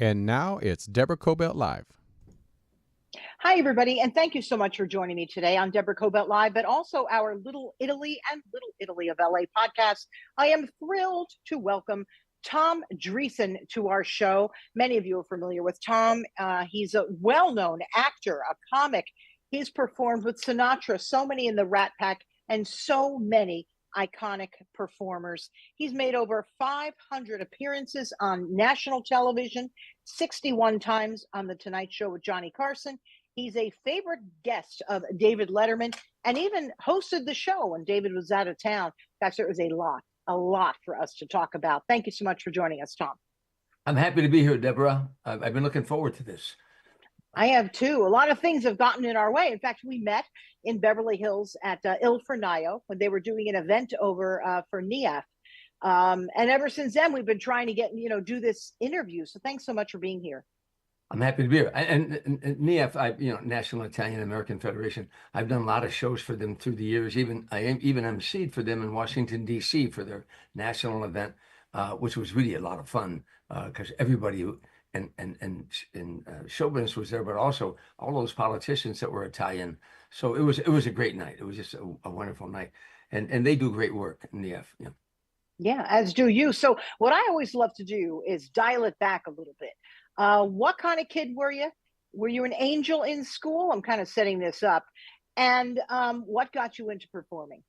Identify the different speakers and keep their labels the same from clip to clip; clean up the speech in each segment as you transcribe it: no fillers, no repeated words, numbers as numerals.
Speaker 1: And now it's Deborah Kobylt Live.
Speaker 2: Hi, everybody, and thank you so much for joining me today on Deborah Kobylt Live, but also our Little Italy and Little Italy of LA podcast. I am thrilled to welcome Tom Dreesen to our show. Many of you are familiar with Tom. He's a well-known actor, a comic. He's performed with Sinatra, so many in the Rat Pack, and so many iconic performers. He's made over 500 appearances on national television, 61 times on The Tonight Show with Johnny Carson. He's a favorite guest of David Letterman and even hosted the show when David was out of town. Gosh, there was a lot for us to talk about. Thank you so much for joining us, Tom.
Speaker 3: I'm happy to be here, Deborah. I've been looking forward to this.
Speaker 2: I have too. A lot of things have gotten in our way. In fact, we met in Beverly Hills at Il Fornaio when they were doing an event over for NIAF. And ever since then, we've been trying to do this interview. So thanks so much for being here.
Speaker 3: I'm happy to be here. And NIAF, National Italian American Federation. I've done a lot of shows for them through the years. I even emceed for them in Washington, D.C. for their national event, which was really a lot of fun because everybody and show business was there, but also all those politicians that were Italian. So it was a great night. It was just a wonderful night, and they do great work in NIAF. Yeah.
Speaker 2: Yeah, as do you. So what I always love to do is dial it back a little bit. What kind of kid were you? Were you an angel in school? I'm kind of setting this up. And what got you into performing?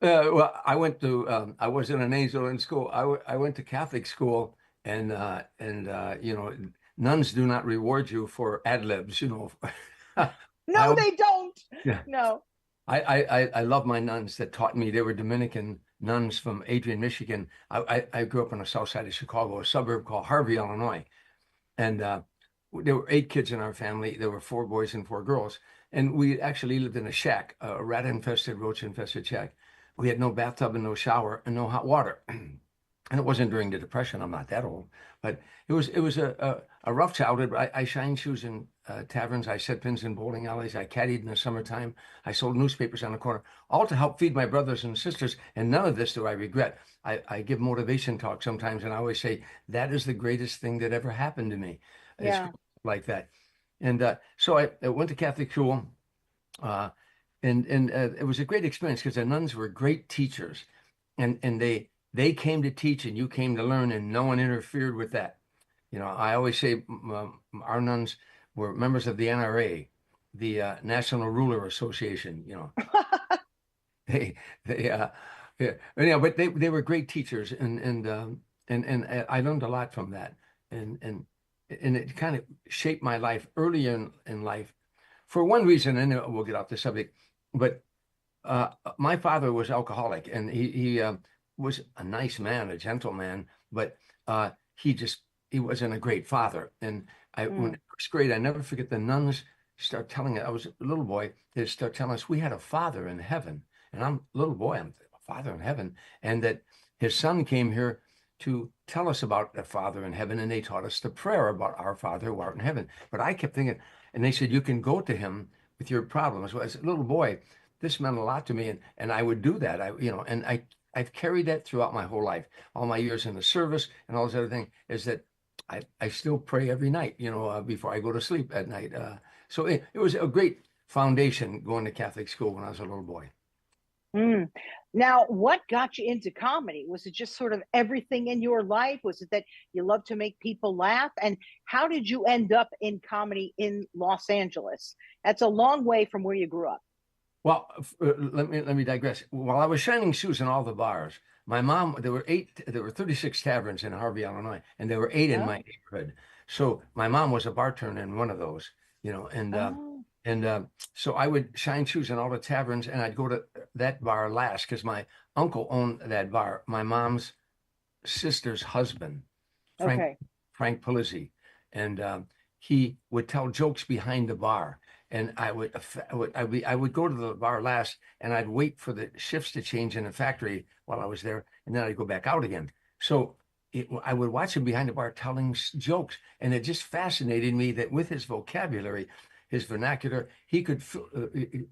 Speaker 3: Well, I wasn't an angel in school. I went to Catholic school, and nuns do not reward you for ad libs.
Speaker 2: No, they don't.
Speaker 3: Yeah.
Speaker 2: No.
Speaker 3: I love my nuns that taught me. They were Dominican nuns from Adrian, Michigan. I grew up on the south side of Chicago, a suburb called Harvey, Illinois. And there were 8 kids in our family. There were 4 boys and 4 girls. And we actually lived in a shack, a rat-infested, roach-infested shack. We had no bathtub and no shower and no hot water. And it wasn't during the Depression. I'm not that old. But it was a rough childhood. I shined shoes in taverns. I set pins in bowling alleys. I caddied in the summertime. I sold newspapers on the corner, all to help feed my brothers and sisters. And none of this do I regret. I give motivation talk sometimes, and I always say, that is the greatest thing that ever happened to me.
Speaker 2: Yeah.
Speaker 3: It's like that. And so I went to Catholic school, and it was a great experience because the nuns were great teachers. And they came to teach and you came to learn, and no one interfered with that. I always say our nuns were members of the NRA, the National Ruler Association. But they were great teachers, and I learned a lot from that, and it kind of shaped my life early in life, for one reason, and then we'll get off the subject. But my father was alcoholic, and he was a nice man, a gentleman, but he wasn't a great father. And when in first grade, I never forget, the nuns start telling us, I was a little boy, they start telling us we had a father in heaven. And I'm a little boy, I'm a father in heaven. And that his son came here to tell us about the Father in heaven. And they taught us the prayer about our Father who art in heaven. But I kept thinking, and they said, you can go to him with your problems. Well, as a little boy, this meant a lot to me. And I would do that. I've carried that throughout my whole life, all my years in the service and all this other thing, is that I still pray every night, before I go to sleep at night. So it was a great foundation going to Catholic school when I was a little boy.
Speaker 2: Now, what got you into comedy? Was it just sort of everything in your life? Was it that you love to make people laugh? And how did you end up in comedy in Los Angeles? That's a long way from where you grew up.
Speaker 3: Well, let me digress. While I was shining shoes in all the bars, my mom, there were 36 taverns in Harvey, Illinois, and there were 8 in my neighborhood. So my mom was a bartender in one of those, so I would shine shoes in all the taverns, and I'd go to that bar last because my uncle owned that bar. My mom's sister's husband, Frank Polizzi, and he would tell jokes behind the bar. And I would go to the bar last, and I'd wait for the shifts to change in the factory while I was there, and then I'd go back out again. So I would watch him behind the bar telling jokes, and it just fascinated me that with his vocabulary, his vernacular, he could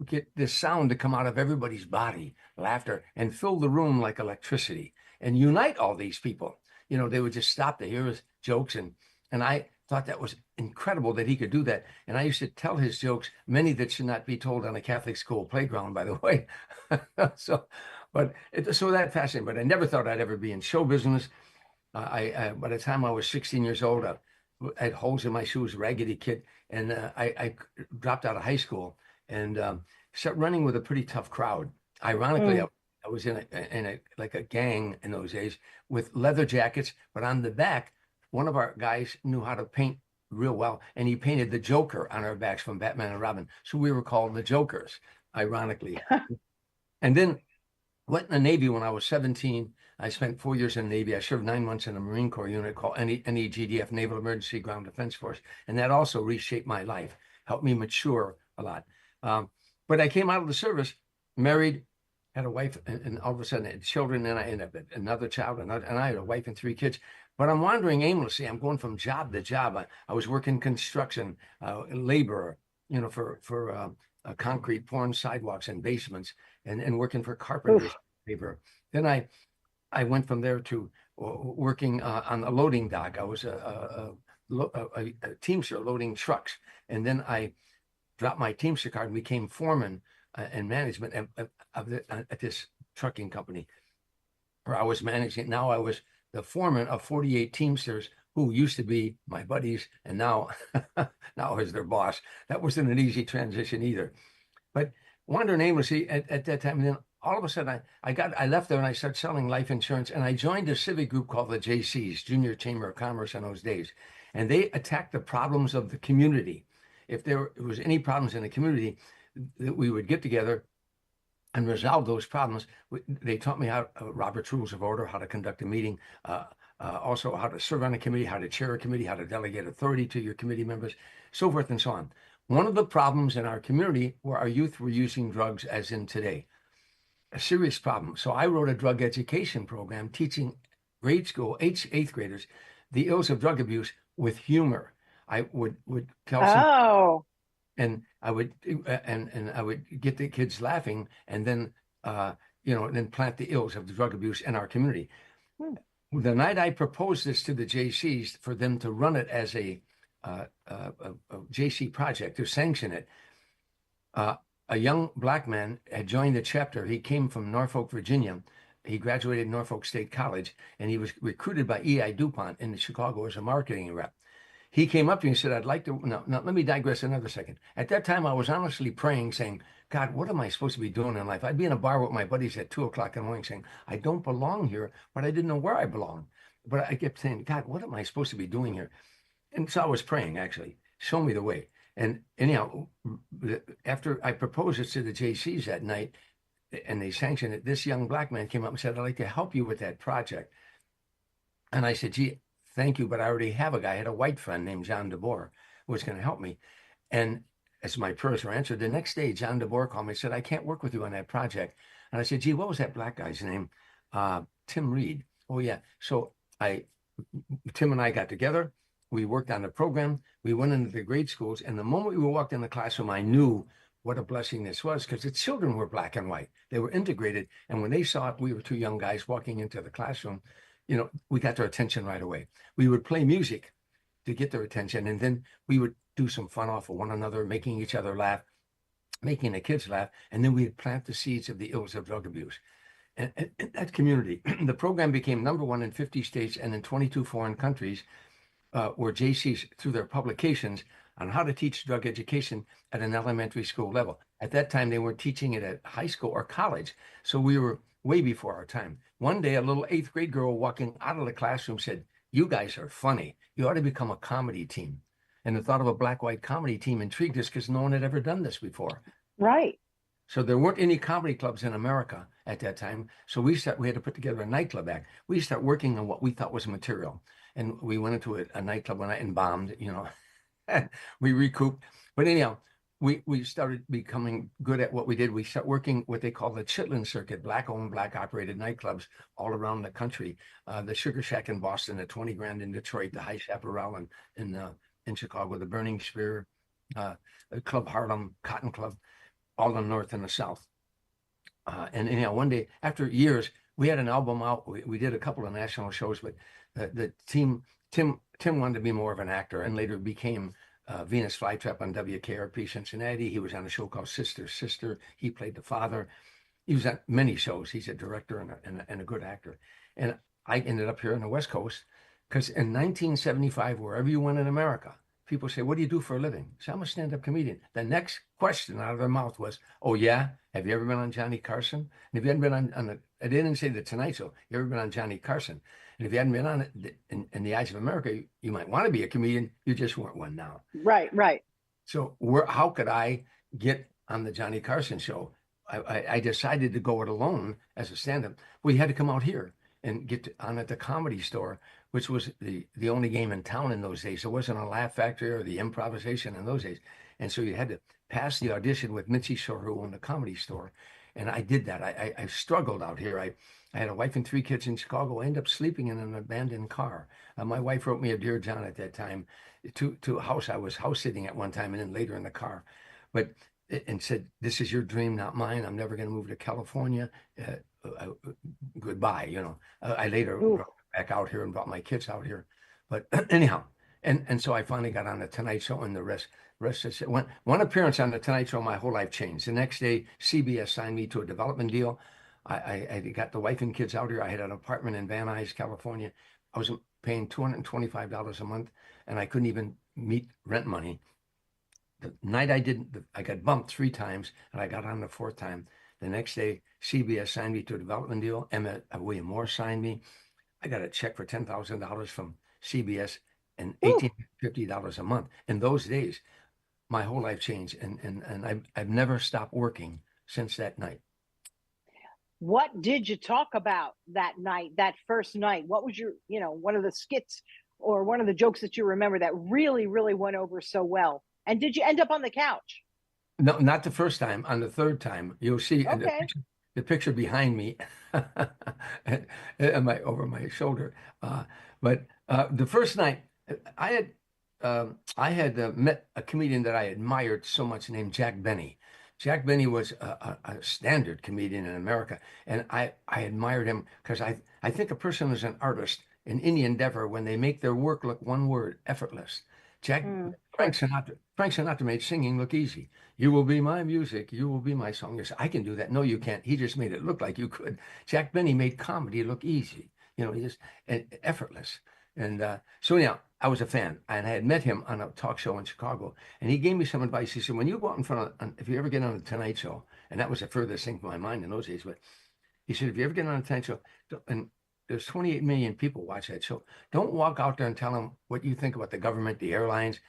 Speaker 3: get this sound to come out of everybody's body, laughter, and fill the room like electricity, and unite all these people. They would just stop to hear his jokes, and And I thought that was incredible that he could do that. And I used to tell his jokes, many that should not be told on a Catholic school playground, by the way. So that fascinating. But I never thought I'd ever be in show business. By the time I was 16 years old, I had holes in my shoes, raggedy kid, and I dropped out of high school and started running with a pretty tough crowd. Ironically, I was in a gang in those days with leather jackets, but on the back, one of our guys knew how to paint real well, and he painted the Joker on our backs from Batman and Robin. So we were called the Jokers, ironically. And then went in the Navy when I was 17. I spent 4 years in the Navy. I served 9 months in a Marine Corps unit called NEGDF, Naval Emergency Ground Defense Force. And that also reshaped my life, helped me mature a lot. But I came out of the service, married, had a wife, and all of a sudden had children, and I ended up another child, and I had a wife and 3 kids. But I'm wandering aimlessly. I'm going from job to job. I was working construction, laborer, for concrete, pouring sidewalks and basements, and working for carpenters. Labor. Then I went from there to working on a loading dock. I was a teamster loading trucks, and then I dropped my teamster card and became foreman and management at this trucking company, where I was managing. Now I was the foreman of 48 teamsters who used to be my buddies, and now is their boss. That wasn't an easy transition either. But wandering aimlessly at that time, and then all of a sudden I left there and I started selling life insurance, and I joined a civic group called the JCs, Junior Chamber of Commerce, in those days. And they attacked the problems of the community. If there was any problems in the community, that we would get together and resolve those problems. They taught me how Robert's Rules of Order, how to conduct a meeting, also how to serve on a committee, how to chair a committee, how to delegate authority to your committee members, so forth and so on. One of the problems in our community were our youth were using drugs, as in today, a serious problem. So I wrote a drug education program teaching grade school, eighth graders, the ills of drug abuse with humor. I would tell some, and I would get the kids laughing, and then then plant the ills of the drug abuse in our community. The night I proposed this to the JCs for them to run it as a JC project, to sanction it, a young black man had joined the chapter. He came from Norfolk, Virginia. He graduated Norfolk State College, and he was recruited by E.I. DuPont in Chicago as a marketing rep. He came up to me and said, I'd like to, now let me digress another second. At that time, I was honestly praying, saying, God, what am I supposed to be doing in life? I'd be in a bar with my buddies at 2:00 in the morning saying, I don't belong here, but I didn't know where I belonged. But I kept saying, God, what am I supposed to be doing here? And so I was praying, actually, show me the way. And anyhow, after I proposed it to the JCs that night, and they sanctioned it, this young black man came up and said, I'd like to help you with that project. And I said, gee, thank you, but I already have a guy. I had a white friend named John DeBoer who was going to help me. And as my prayers were answered, the next day, John DeBoer called me and said, I can't work with you on that project. And I said, gee, what was that black guy's name? Tim Reid. Oh, yeah. So Tim and I got together. We worked on the program. We went into the grade schools. And the moment we walked in the classroom, I knew what a blessing this was, because the children were black and white. They were integrated. And when they saw it, we were 2 young guys walking into the classroom, we got their attention right away. We would play music to get their attention. And then we would do some fun off of one another, making each other laugh, making the kids laugh. And then we'd plant the seeds of the ills of drug abuse. And in that community, the program became #1 in 50 states and in 22 foreign countries, where JCs, through their publications on how to teach drug education at an elementary school level. At that time, they weren't teaching it at high school or college. So we were way before our time. One day, a little 8th grade girl walking out of the classroom said, you guys are funny. You ought to become a comedy team. And the thought of a black-white comedy team intrigued us because no one had ever done this before.
Speaker 2: Right.
Speaker 3: So there weren't any comedy clubs in America at that time. So we had to put together a nightclub act. We started working on what we thought was material. And we went into a nightclub one night and bombed, we recouped. But anyhow, we started becoming good at what we did. We started working what they call the Chitlin Circuit, black-owned, black-operated nightclubs all around the country. The Sugar Shack in Boston, the 20 Grand in Detroit, the High Chaparral in Chicago, the Burning Spear, Club Harlem, Cotton Club, all the North and the South. And anyhow, one day, after years, we had an album out. We did a couple of national shows, but the team Tim wanted to be more of an actor and later became Venus Flytrap on WKRP Cincinnati. He was on a show called Sister Sister. He played the father. He was at many shows. He's a director and a good actor. And I ended up here on the West Coast because in 1975, wherever you went in America, people say, what do you do for a living? So I'm a stand-up comedian. The next question out of their mouth was, oh, yeah? Have you ever been on Johnny Carson? And if you hadn't been on I didn't say the Tonight Show. You ever been on Johnny Carson? And if you hadn't been on it, in the eyes of America, you might want to be a comedian. You just weren't one now.
Speaker 2: Right, right.
Speaker 3: So how could I get on the Johnny Carson show? I decided to go it alone as a stand-up. Well, you had to come out here and get on at the Comedy Store, which was the only game in town in those days. There wasn't a Laugh Factory or the improvisation in those days. And so you had to pass the audition with Mitzi Shore, who owned the Comedy Store. And I did that. I struggled out here. I had a wife and 3 kids in Chicago. I ended up sleeping in an abandoned car. My wife wrote me a Dear John at that time to a house. I was house sitting at one time and then later in the car. And said, this is your dream, not mine. I'm never going to move to California. Goodbye. I later brought back out here and brought my kids out here. But anyhow, and so I finally got on the Tonight Show, and the rest is one appearance on the Tonight Show, my whole life changed. The next day, CBS signed me to a development deal. I got the wife and kids out here. I had an apartment in Van Nuys, California. I was paying $225 a month, and I couldn't even meet rent money. The night I got bumped 3 times, and I got on the 4th time. The next day, CBS signed me to a development deal. Emmett William Moore signed me. I got a check for $10,000 from CBS and $1,850 a month. In those days, my whole life changed, and I've never stopped working since that night.
Speaker 2: What did you talk about that night, that first night? What was your, one of the skits or one of the jokes that you remember that really, really went over so well? And did you end up on the couch?
Speaker 3: No, not the first time. On the 3rd time, you'll see the picture behind me over my shoulder. But the first night, I had met a comedian that I admired so much named Jack Benny. Jack Benny was a standard comedian in America, and I admired him because I think a person is an artist in any endeavor when they make their work look one word, effortless. Frank Sinatra made singing look easy. You will be my music. You will be my song. You say, I can do that. No, you can't. He just made it look like you could. Jack Benny made comedy look easy. He just effortless. And so anyhow, I was a fan, and I had met him on a talk show in Chicago, and he gave me some advice. He said, when you go out in front of, if you ever get on the Tonight Show, and that was the furthest thing from my mind in those days, but he said, if you ever get on the Tonight Show, and there's 28 million people watch that show, don't walk out there and tell them what you think about the government, the airlines.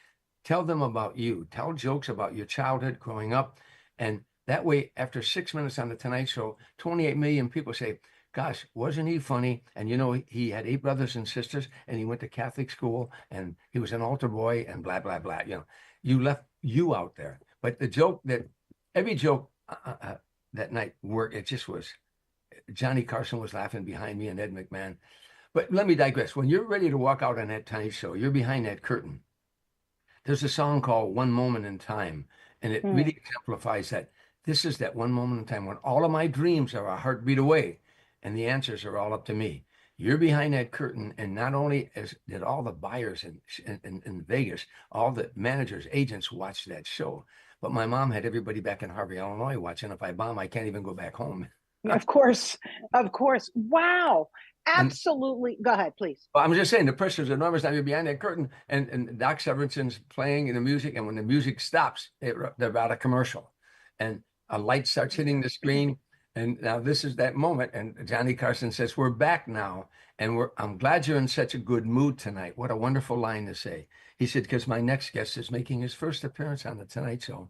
Speaker 3: Tell them about you. Tell jokes about your childhood growing up. And that way, after 6 minutes on the Tonight Show, 28 million people say, gosh, wasn't he funny? And he had 8 brothers and sisters, and he went to Catholic school, and he was an altar boy, and blah, blah, blah. You left you out there. But every joke that night worked. It just was, Johnny Carson was laughing behind me and Ed McMahon. But let me digress. When you're ready to walk out on that Tonight Show, you're behind that curtain. There's a song called One Moment in Time, and it really exemplifies that. This is that one moment in time when all of my dreams are a heartbeat away, and the answers are all up to me. You're behind that curtain, and not only did all the buyers in Vegas, all the managers, agents watch that show, but my mom had everybody back in Harvey, Illinois watching. If I bomb, I can't even go back home.
Speaker 2: Of course. Wow. Absolutely. Go ahead, please.
Speaker 3: Well, I'm just saying the pressure is enormous. Now you're behind that curtain, and Doc Severinsen's playing the music, and when the music stops, they're about a commercial, and a light starts hitting the screen, and now this is that moment, and Johnny Carson says, "We're back now, and I'm glad you're in such a good mood tonight." What a wonderful line to say. He said, because my next guest is making his first appearance on the Tonight Show.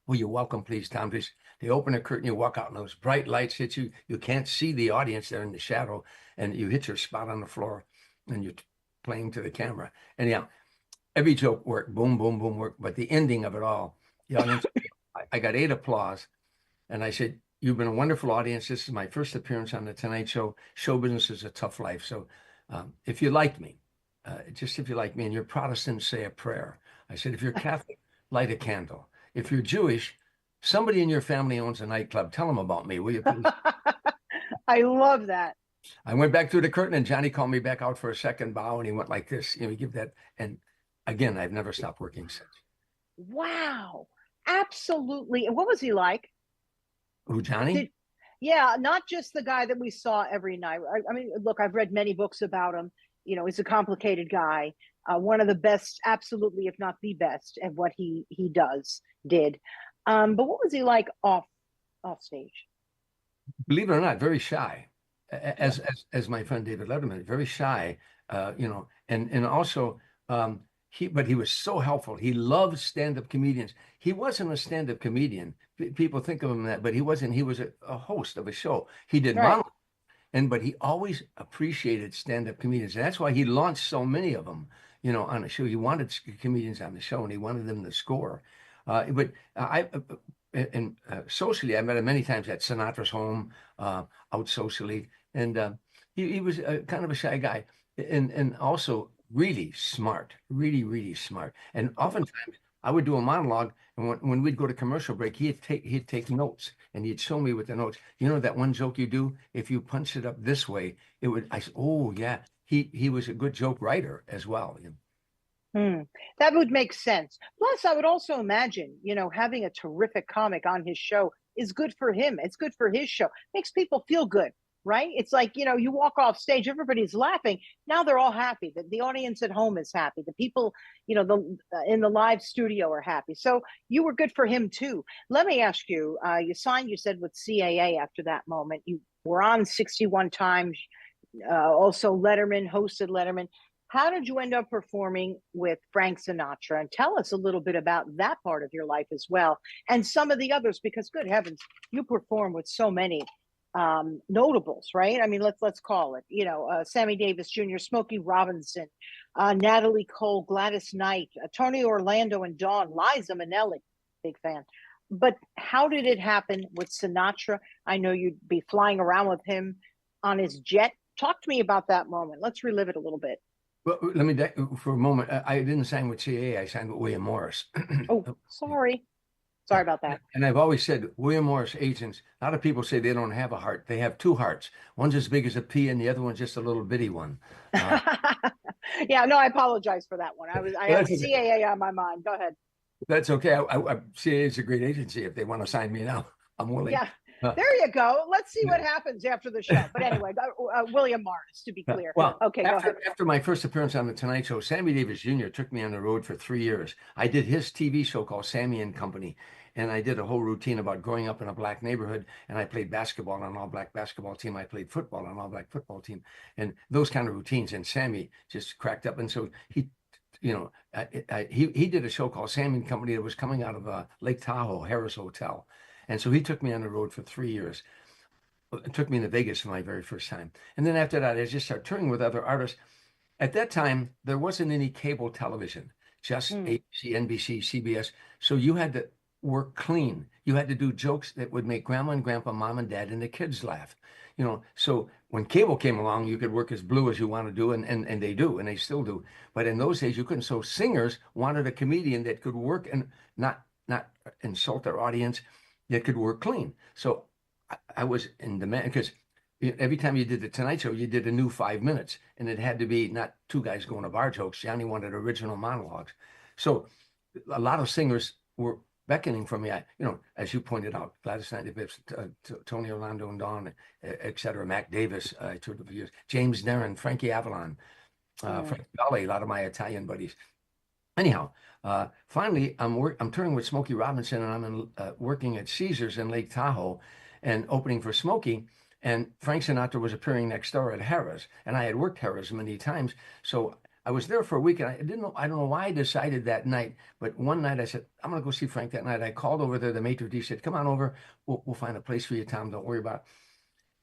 Speaker 3: Will you welcome, please, Tom Dreesen? They open a curtain, you walk out, and those bright lights hit you. You can't see the audience there in the shadow, and you hit your spot on the floor, and you're playing to the camera. Anyhow, every joke worked, boom, boom, boom, worked. But the ending of it all, the audience, I got 8 applause, and I said, "You've been a wonderful audience. This is my first appearance on the Tonight Show. Show business is a tough life. So if you like me, just if you like me, and you're Protestant, say a prayer." I said, "If you're Catholic, light a candle. If you're Jewish, somebody in your family owns a nightclub. Tell them about me, will you please?"
Speaker 2: I love that.
Speaker 3: I went back through the curtain, and Johnny called me back out for a second bow, and he went like this. You know, give that. And again, I've never stopped working since.
Speaker 2: Wow. Absolutely. And what was he like?
Speaker 3: Who, Johnny?
Speaker 2: Yeah, not just the guy that we saw every night. I mean, look, I've read many books about him. You know, he's a complicated guy. One of the best, absolutely, if not the best, at what he did. But what was he like off stage?
Speaker 3: Believe it or not, very shy. As my friend David Letterman, very shy. You know, and also but he was so helpful. He loved stand-up comedians. He wasn't a stand-up comedian. People think of him that, but he wasn't. He was a host of a show. He did
Speaker 2: Right.
Speaker 3: but he always appreciated stand-up comedians. And that's why he launched so many of them, you know, on the show. He wanted comedians on the show, and he wanted them to score. But socially, I met him many times at Sinatra's home, out socially, and he was kind of a shy guy, and also really smart, really smart. And oftentimes, I would do a monologue, and when we'd go to commercial break, he'd take notes, and he'd show me with the notes. You know that one joke you do, if you punch it up this way, it would. I said, oh yeah, he was a good joke writer as well.
Speaker 2: That would make sense. Plus, I would also imagine, you know, having a terrific comic on his show is good for him. It's good for his show. Makes people feel good, right? It's like, you know, you walk off stage, everybody's laughing. Now they're all happy. The audience at home is happy. The people, you know, in the live studio are happy. So you were good for him too. Let me ask you, you signed, you said, with CAA after that moment. You were on 61 times. Also Letterman, hosted Letterman. How did you end up performing with Frank Sinatra? And tell us a little bit about that part of your life as well, and some of the others, because good heavens, you perform with so many notables, right? I mean, let's call it, you know, Sammy Davis Jr., Smokey Robinson, Natalie Cole, Gladys Knight, Tony Orlando and Dawn, Liza Minnelli, big fan. But how did it happen with Sinatra? I know you'd be flying around with him on his jet. Talk to me about that moment. Let's relive it a little bit.
Speaker 3: Well, let me for a moment. I didn't sign with CAA. I signed with William Morris.
Speaker 2: Oh, sorry. Sorry about that.
Speaker 3: And I've always said William Morris agents, a lot of people say they don't have a heart. They have two hearts. One's as big as a pea and the other one's just a little bitty one.
Speaker 2: Yeah, no, I apologize for that one. I had CAA on my mind. Go ahead.
Speaker 3: That's okay. CAA is a great agency. If they want to sign me now, I'm willing.
Speaker 2: Yeah. There you go. Let's see what happens after the show. But anyway, William Morris, to be clear.
Speaker 3: Well,
Speaker 2: okay, go ahead.
Speaker 3: After my first appearance on The Tonight Show, Sammy Davis Jr. took me on the road for 3 years. I did his TV show called Sammy and Company, and I did a whole routine about growing up in a black neighborhood, and I played basketball on an all-black basketball team. I played football on an all-black football team, and those kind of routines. And Sammy just cracked up, and so he, you know, he did a show called Sammy and Company that was coming out of Lake Tahoe, Harris Hotel. And so he took me on the road for 3 years. It took me to Vegas for my very first time. And then after that, I just started touring with other artists. At that time, there wasn't any cable television, just ABC, NBC, CBS. So you had to work clean. You had to do jokes that would make grandma and grandpa, mom and dad, and the kids laugh. You know, so when cable came along, you could work as blue as you want to do, and they do, and they still do. But in those days, you couldn't. So singers wanted a comedian that could work and not insult their audience, that could work clean. So I was in demand because every time you did the Tonight Show, you did a new 5 minutes, and it had to be not two guys going to bar jokes. Johnny wanted original monologues. So a lot of singers were beckoning for me. You know, as you pointed out, Gladys Knight, Tony Orlando and Dawn, et cetera, Mac Davis, I toured for years, James Darren, Frankie Avalon, Frank Belli, a lot of my Italian buddies. Anyhow, finally, I'm touring with Smokey Robinson, and I'm working at Caesars in Lake Tahoe, and opening for Smokey, and Frank Sinatra was appearing next door at Harrah's, and I had worked Harrah's many times, so I was there for a week, and I don't know why I decided that night, but one night I said, I'm going to go see Frank that night. I called over there, the maitre d' said, come on over, we'll find a place for you, Tom, don't worry about it.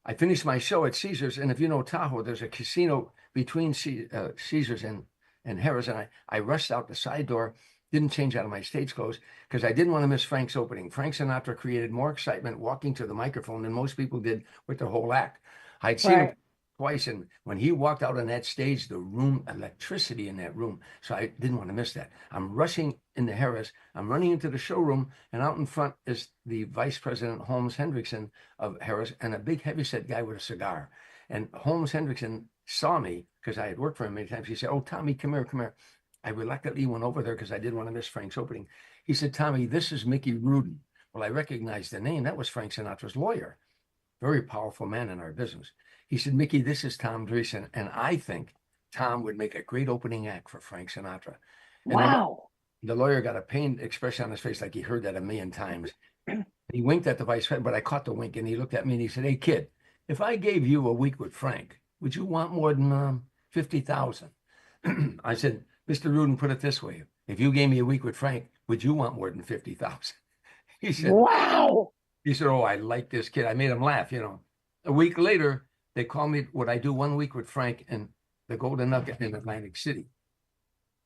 Speaker 3: I finished my show at Caesars, and if you know Tahoe, there's a casino between Caesars and Harrah's, and I rushed out the side door, didn't change out of my stage clothes because I didn't want to miss Frank's opening. Frank Sinatra created more excitement walking to the microphone than most people did with the whole act. I'd seen him twice, and when he walked out on that stage, the room, electricity in that room. So I didn't want to miss that. I'm rushing into Harrah's. I'm running into the showroom, and out in front is the Vice President Holmes Hendrickson of Harrah's, and a big heavyset guy with a cigar. And Holmes Hendrickson saw me because I had worked for him many times. He said, "Oh, Tommy, come here, come here." I reluctantly went over there because I didn't want to miss Frank's opening. He said, "Tommy, this is Mickey Rudin." Well, I recognized the name. That was Frank Sinatra's lawyer, very powerful man in our business. He said, "Mickey, this is Tom Dreesen, and I think Tom would make a great opening act for Frank Sinatra." And
Speaker 2: Wow.
Speaker 3: the lawyer got a pained expression on his face like he heard that a million times. He winked at the vice president, but I caught the wink, and he looked at me and he said, "Hey, kid, if I gave you a week with Frank, would you want more than 50,000?" I said, "Mr. Rudin, put it this way. If you gave me a week with Frank, would you want more than 50,000?" He said,
Speaker 2: Wow.
Speaker 3: he said, "Oh, I like this kid." I made him laugh, you know. A week later, they called me, would I do 1 week with Frank in the Golden Nugget in Atlantic City?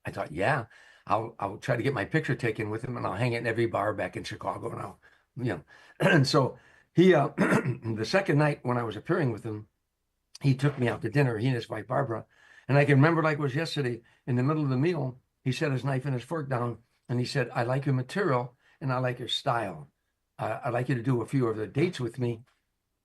Speaker 3: I thought, yeah, I'll try to get my picture taken with him and I'll hang it in every bar back in Chicago now, you know. And so he, the second night when I was appearing with him, he took me out to dinner, he and his wife, Barbara. And I can remember like it was yesterday, in the middle of the meal, he set his knife and his fork down and he said, "I like your material and I like your style. I'd like you to do a few of the dates with me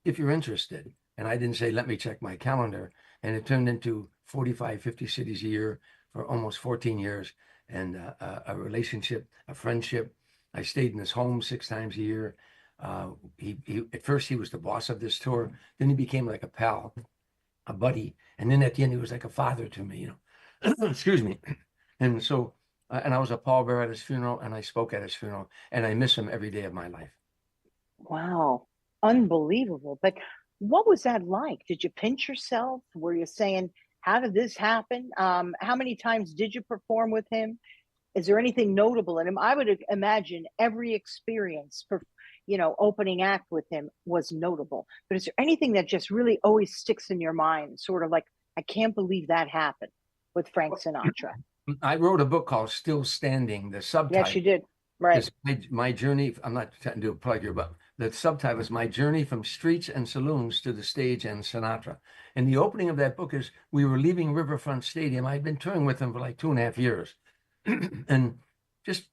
Speaker 3: if you're interested." And I didn't say, "Let me check my calendar." And it turned into 45, 50 cities a year for almost 14 years, and a relationship, a friendship. I stayed in his home 6 times a year. He at first he was the boss of this tour. Then he became like a pal, a buddy. And then at the end, he was like a father to me, you know. Excuse me. And so, and I was a pallbearer at his funeral, and I spoke at his funeral, and I miss him every day of my life.
Speaker 2: Wow. Unbelievable. But what was that like? Did you pinch yourself? Were you saying, how did this happen? How many times did you perform with him? Is there anything notable in him? I would imagine every experience for, opening act with him was notable. But is there anything that just really always sticks in your mind? Sort of like, I can't believe that happened with Frank Sinatra.
Speaker 3: I wrote a book called Still Standing. The subtitle
Speaker 2: Yes, you did. Right.
Speaker 3: is my journey. I'm not trying to do a plug here, but the subtitle is My Journey from Streets and Saloons to the Stage and Sinatra. And the opening of that book is we were leaving Riverfront Stadium. I'd been touring with him for like 2.5 years and just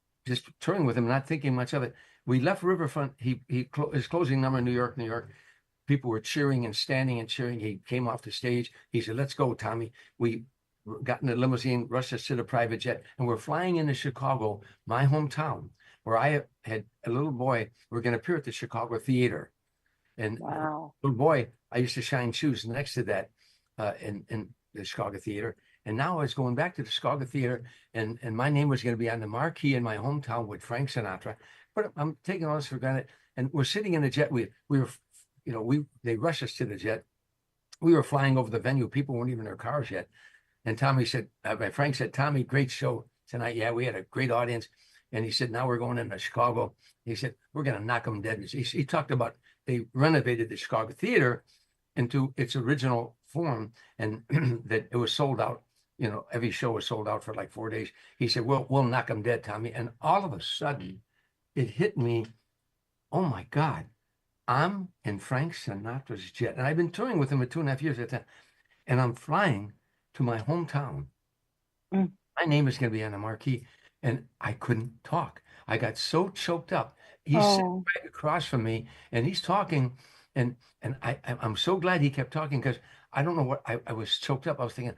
Speaker 3: touring with him, not thinking much of it. We left Riverfront. His closing number in New York, New York. People were cheering and standing and cheering. He came off the stage. He said, "Let's go, Tommy." We got in a limousine, rushed us to the private jet, and we're flying into Chicago, my hometown, where I had a little boy. We were going to appear at the Chicago Theater. And
Speaker 2: wow.
Speaker 3: little boy, I used to shine shoes next to that in the Chicago Theater. And now I was going back to the Chicago Theater, and my name was going to be on the marquee in my hometown with Frank Sinatra. But I'm taking all this for granted. And we're sitting in the jet. We were, they rushed us to the jet. We were flying over the venue. People weren't even in their cars yet. And Tommy said, Frank said, "Tommy, great show tonight." Yeah, we had a great audience. And he said, "Now we're going into Chicago." He said, "We're going to knock them dead." He talked about they renovated the Chicago Theater into its original form, and that it was sold out. Every show was sold out for like 4 days. He said, we'll knock them dead, Tommy." And all of a sudden, it hit me. Oh my God, I'm in Frank Sinatra's jet. And I've been touring with him for 2.5 years at that. And I'm flying to my hometown. My name is going to be on the marquee. And I couldn't talk. I got so choked up. He's sitting right across from me and he's talking. And I'm so glad he kept talking, because I don't know what I was choked up. I was thinking,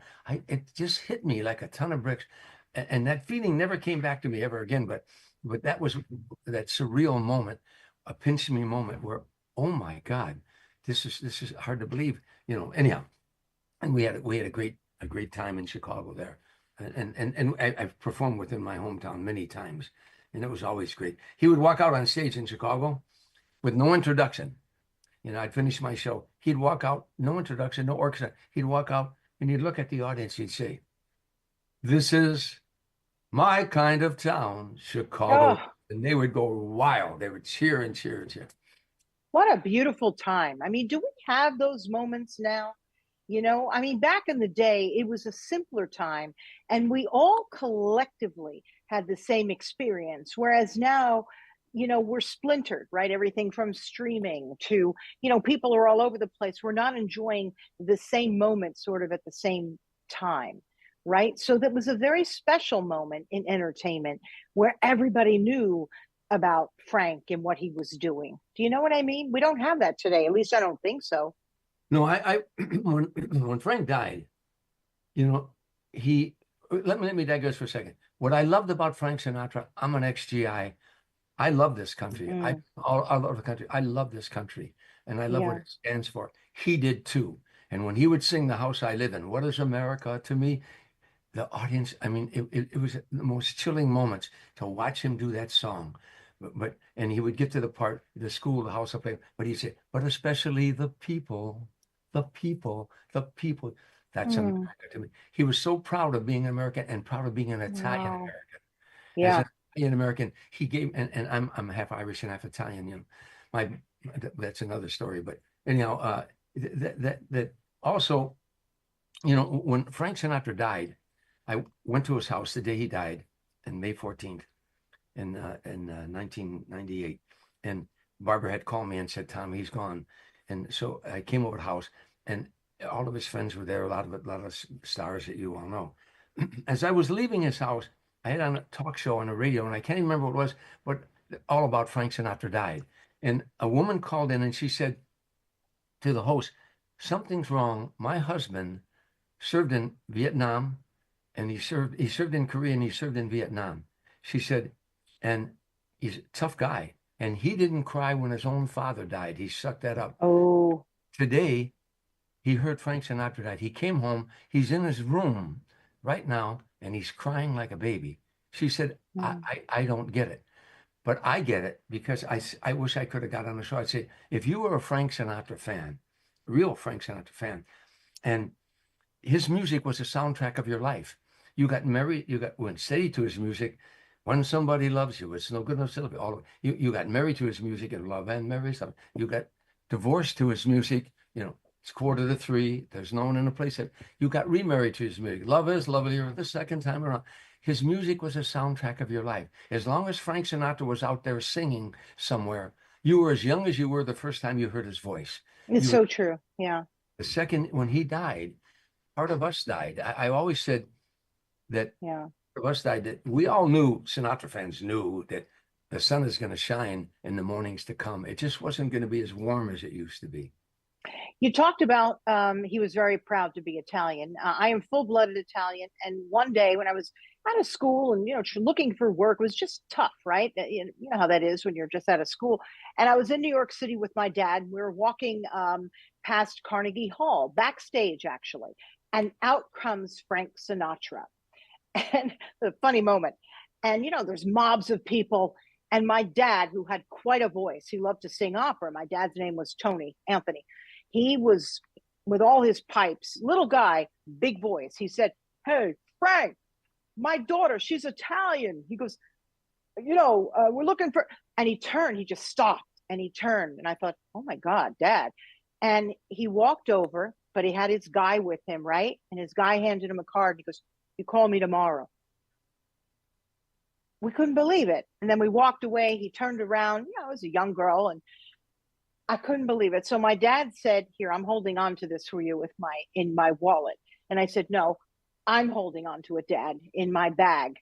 Speaker 3: it just hit me like a ton of bricks. And that feeling never came back to me ever again. But that was that surreal moment, a pinch me moment where, oh my God, this is hard to believe, anyhow. And we had a great time in Chicago there. And I've performed with him in my hometown many times, and it was always great. He would walk out on stage in Chicago with no introduction. I'd finish my show. He'd walk out, no introduction, no orchestra. He'd walk out and he'd look at the audience. He'd say, "This is my kind of town, Chicago."
Speaker 2: Oh,
Speaker 3: And they would go wild. They would cheer and cheer and cheer.
Speaker 2: what a beautiful time. I mean, do we have those moments now? Back in the day, it was a simpler time and we all collectively had the same experience. Whereas now, we're splintered, right? Everything from streaming to, people are all over the place. We're not enjoying the same moment sort of at the same time, right? So that was a very special moment in entertainment where everybody knew about Frank and what he was doing. Do you know what I mean? We don't have that today. At least I don't think so.
Speaker 3: No, I when Frank died, you know, he let me digress for a second. What I loved about Frank Sinatra, I'm an ex-GI. I love this country.
Speaker 2: Mm,
Speaker 3: I love the country. I love this country, and I love what
Speaker 2: yeah.
Speaker 3: it stands for. He did too. And when he would sing "The House I Live In," what is America to me? The audience, I mean, it was the most chilling moments to watch him do that song. And he would get to the part, the school, the house of play, but he'd say, but especially the people, the people, the people. That's
Speaker 2: Mm,
Speaker 3: America to me. He was so proud of being an American and proud of being an Italian
Speaker 2: wow.
Speaker 3: American. As
Speaker 2: Yeah.
Speaker 3: an Italian American, he gave, and I'm half Irish and half Italian, My that's another story. But anyhow, that also, when Frank Sinatra died, I went to his house the day he died, on May 14th in 1998, and Barbara had called me and said, "Tom, he's gone," and so I came over to the house, and all of his friends were there, a lot of stars that you all know. As I was leaving his house, I had on a talk show on the radio, and I can't even remember what it was, but all about Frank Sinatra died, and a woman called in and she said to the host, "Something's wrong. My husband served in Vietnam, and he served in Korea, and he served in Vietnam." She said, and he's a tough guy, and he didn't cry when his own father died. He sucked that up.
Speaker 2: Oh,
Speaker 3: Today, he heard Frank Sinatra died. He came home. He's in his room right now, and he's crying like a baby. She said,
Speaker 2: mm,
Speaker 3: I don't get it. But I get it because I wish I could have got on the show. I'd say, if you were a Frank Sinatra fan, real Frank Sinatra fan, and his music was a soundtrack of your life. You got married, went steady to his music. When somebody loves you, it's no good enough syllable. You got married to his music and love and marry stuff. You got divorced to his music. It's 2:45. There's no one in a place that you got remarried to his music. Love is lovelier the second time around. His music was a soundtrack of your life. As long as Frank Sinatra was out there singing somewhere, you were as young as you were the first time you heard his voice.
Speaker 2: it's
Speaker 3: You were
Speaker 2: so true. Yeah.
Speaker 3: the second when he died, part of us died. I always said that
Speaker 2: Yeah.
Speaker 3: part of us died, that we all knew, Sinatra fans knew, that the sun is going to shine in the mornings to come. It just wasn't going to be as warm as it used to be.
Speaker 2: You talked about he was very proud to be Italian. I am full-blooded Italian, and one day when I was out of school and looking for work, it was just tough, right? You know how that is when you're just out of school. And I was in New York City with my dad. We were walking past Carnegie Hall, backstage actually, and out comes Frank Sinatra, and the funny moment. And there's mobs of people. And my dad, who had quite a voice, he loved to sing opera. My dad's name was Tony Anthony. He was with all his pipes, little guy, big voice. He said, "Hey, Frank, my daughter, she's Italian." He goes, "We're looking for," and he just stopped and he turned. And I thought, oh my God, Dad. And he walked over, but he had his guy with him, right? And his guy handed him a card. He goes, "You call me tomorrow." We couldn't believe it. And then we walked away. He turned around. I was a young girl, and I couldn't believe it. So my dad said, "Here, I'm holding on to this for you in my wallet." And I said, "No, I'm holding on to it, Dad, in my bag."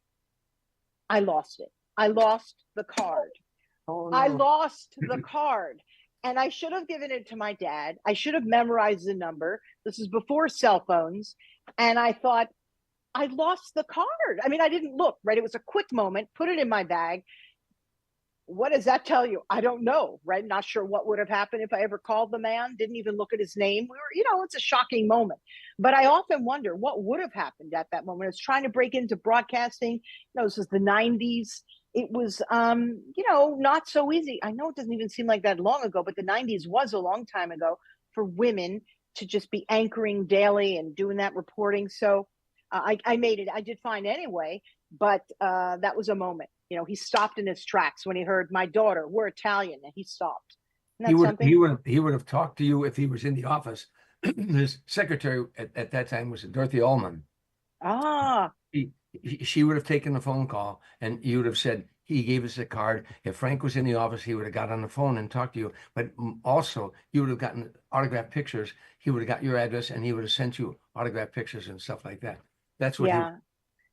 Speaker 2: I lost it. I lost the card.
Speaker 3: Oh
Speaker 2: I
Speaker 3: no.
Speaker 2: lost the card. And I should have given it to my dad. I should have memorized the number. This is before cell phones. And I thought, I lost the card. I mean, I didn't look, right? It was a quick moment, put it in my bag. What does that tell you? I don't know, right? Not sure what would have happened if I ever called the man, didn't even look at his name. It's a shocking moment. But I often wonder what would have happened at that moment. I was trying to break into broadcasting. This was the 90s. It was, not so easy. I know it doesn't even seem like that long ago, but the 90s was a long time ago for women to just be anchoring daily and doing that reporting. So I made it. I did fine anyway, but that was a moment. He stopped in his tracks when he heard "my daughter, we're Italian," and he stopped. Isn't
Speaker 3: He
Speaker 2: that
Speaker 3: would
Speaker 2: something?
Speaker 3: he would have talked to you if he was in the office. His secretary at that time was Dorothy Allman.
Speaker 2: Ah,
Speaker 3: She would have taken the phone call, and you would have said, he gave us a card. If Frank was in the office, he would have got on the phone and talked to you. But also, you would have gotten autographed pictures. He would have got your address, and he would have sent you autographed pictures and stuff like that. That's what
Speaker 2: yeah.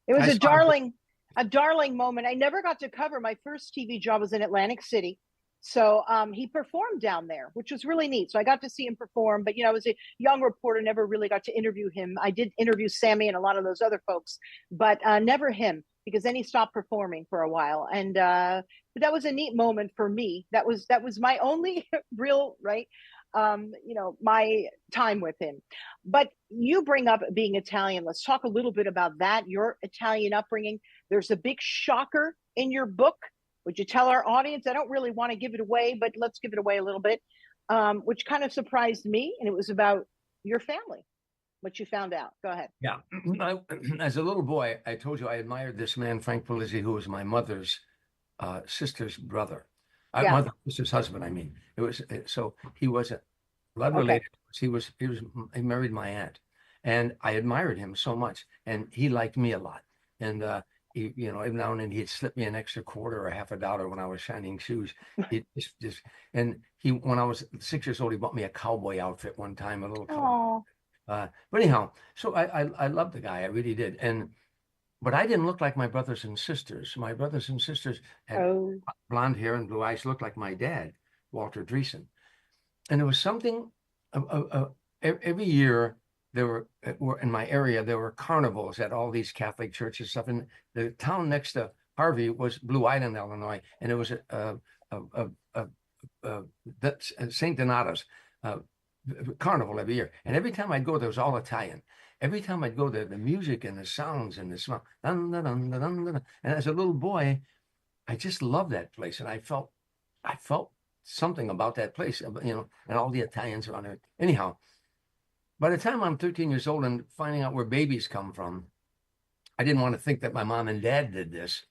Speaker 2: It was
Speaker 3: I saw him.
Speaker 2: a darling moment. I never got to cover. My first TV job was in Atlantic City, So he performed down there, which was really neat. So I got to see him perform, but I was a young reporter, never really got to interview him. I did interview Sammy and a lot of those other folks, but never him, because then he stopped performing for a while. And but that was a neat moment for me. That was my only real my time with him. But you bring up being Italian. Let's talk a little bit about that. Your Italian upbringing. There's a big shocker in your book. Would you tell our audience? I don't really want to give it away, but let's give it away a little bit, which kind of surprised me. And it was about your family, what you found out. Go ahead.
Speaker 3: Yeah. As a little boy, I told you I admired this man, Frank Polizzi, who was my mother's sister's brother.
Speaker 2: Yeah.
Speaker 3: Mother's sister's husband, I mean. It was so he wasn't blood related. Okay. He married my aunt. And I admired him so much. And he liked me a lot. And he, every now and then he'd slip me an extra quarter or half a dollar when I was shining shoes. When I was 6 years old, he bought me a cowboy outfit one time, a little cowboy. But anyhow, so I loved the guy, I really did. But I didn't look like my brothers and sisters. My brothers and sisters had blonde hair and blue eyes, looked like my dad, Walter Dreesen. And there was something every year. There were in my area, there were carnivals at all these Catholic churches stuff. And the town next to Harvey was Blue Island, Illinois. And it was St. Donato's carnival every year. And every time I'd go, there was all Italian. Every time I'd go there, the music and the sounds and the smell. Dun, dun, dun, dun, dun, dun. And as a little boy, I just loved that place. And I felt something about that place, and all the Italians around there. Anyhow, by the time I'm 13 years old and finding out where babies come from, I didn't want to think that my mom and dad did this,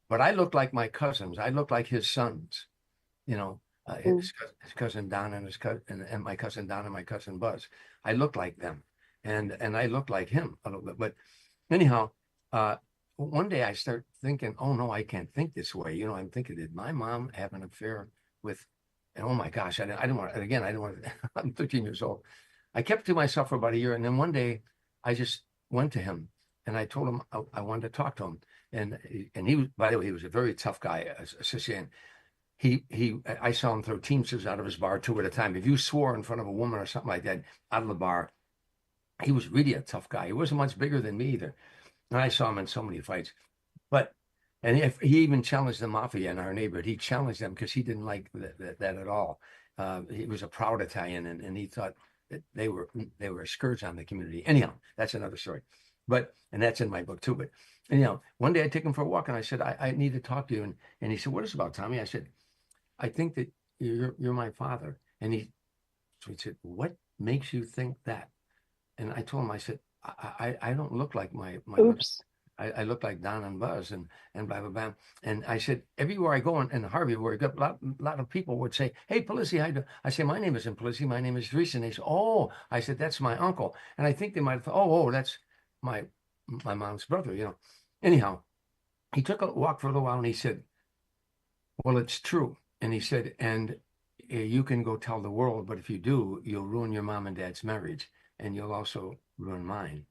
Speaker 3: but I looked like my cousins. I looked like his sons, his cousin Don and and my cousin Don and my cousin Buzz. I looked like them, and I looked like him a little bit. But anyhow, one day I start thinking, oh no, I can't think this way. I'm thinking, did my mom have an affair with? And oh my gosh, I didn't want. And again, I didn't want. I'm 13 years old. I kept to myself for about a year, and then one day I just went to him and I told him I wanted to talk to him. And he was, by the way, he was a very tough guy, a Sicilian. I saw him throw Teamsters out of his bar 2 at a time. If you swore in front of a woman or something like that out of the bar, he was really a tough guy. He wasn't much bigger than me either. And I saw him in so many fights. And he even challenged the mafia in our neighborhood. He challenged them because he didn't like that at all. He was a proud Italian, and he thought that they were a scourge on the community. Anyhow, that's another story. And that's in my book too. But anyhow, one day I took him for a walk and I said, I need to talk to you. And he said, what is it about, Tommy? I said, I think that you're my father. And he said, what makes you think that? And I told him, I said, I don't look like my
Speaker 2: Oops.
Speaker 3: I look like Don and Buzz and blah, blah, blah. And I said, everywhere I go in Harvey, where I got a lot of people would say, hey, Polizzi, how you doing? I say, my name isn't Polizzi, my name is Dreesen. They say, oh, I said, that's my uncle. And I think they might have thought, oh, that's my mom's brother, Anyhow, he took a walk for a little while and he said, well, it's true. And he said, and you can go tell the world, but if you do, you'll ruin your mom and dad's marriage and you'll also ruin mine.